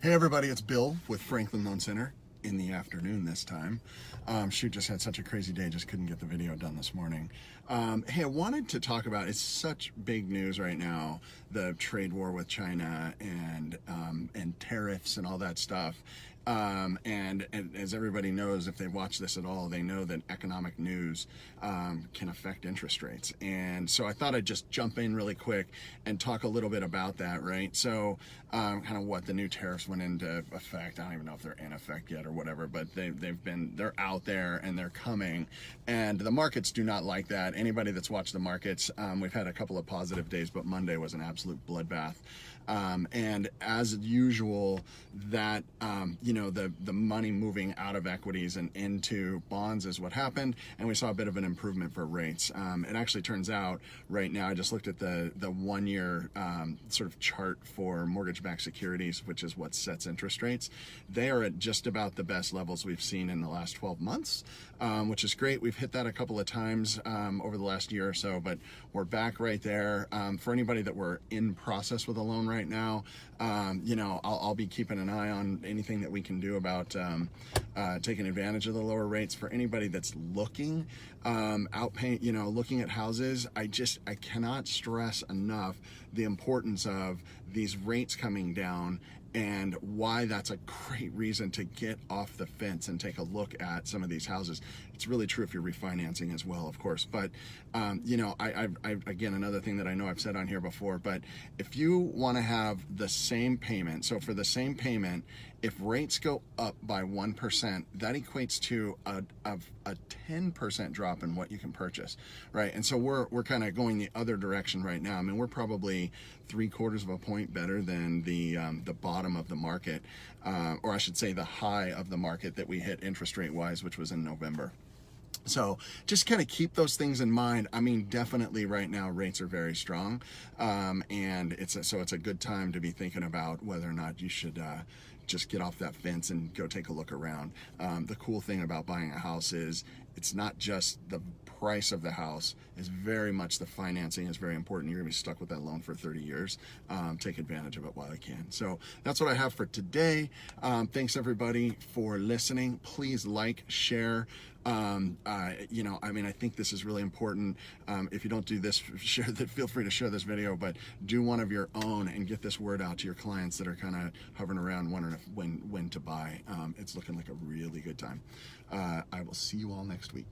Hey everybody, it's Bill with Franklin Loan Center in the afternoon this time. Shoot, just had such a crazy day, just couldn't get the video done this morning. Hey, I wanted to talk about, it's such big news right now, the trade war with China and tariffs and all that stuff. And as everybody knows, if they watch this at all, they know that economic news can affect interest rates. And so I thought I'd just jump in really quick and talk a little bit about that, right? So kind of what the new tariffs went into effect. I don't even know if they're in effect yet or whatever, but they're out there and they're coming. And the markets do not like that. Anybody that's watched the markets, we've had a couple of positive days, but Monday was an absolute bloodbath. And as usual, that the money moving out of equities and into bonds is what happened, and we saw a bit of an improvement for rates. It actually turns out right now, I just looked at the 1 year sort of chart for mortgage-backed securities, which is what sets interest rates. They are at just about the best levels we've seen in the last 12 months, which is great. We've hit that a couple of times over the last year or so, but we're back right there. For anybody that we're in process with a loan right now, I'll be keeping an eye on anything that we can do about taking advantage of the lower rates. For anybody that's looking looking at houses, I cannot stress enough the importance of these rates coming down and why that's a great reason to get off the fence and take a look at some of these houses. It's really true if you're refinancing as well, of course. But, again, another thing that I know I've said on here before, but if you want to have the same payment, so for the same payment, if rates go up by 1%, that equates to a 10% drop in what you can purchase, right? And so we're kind of going the other direction right now. I mean, we're probably 3/4 of a point better than the bottom of the market, or I should say the high of the market that we hit interest rate wise, which was in November. So just kind of keep those things in mind. I mean, definitely right now rates are very strong, and it's a good time to be thinking about whether or not you should just get off that fence and go take a look around. The cool thing about buying a house is it's not just the price of the house, is very much the financing is very important. You're gonna be stuck with that loan for 30 years. Take advantage of it while you can. So that's what I have for today. Thanks everybody for listening. Please like, share. I think this is really important. If you don't do this, feel free to share this video, but do one of your own and get this word out to your clients that are kind of hovering around wondering when to buy. It's looking like a really good time. I will see you all next week.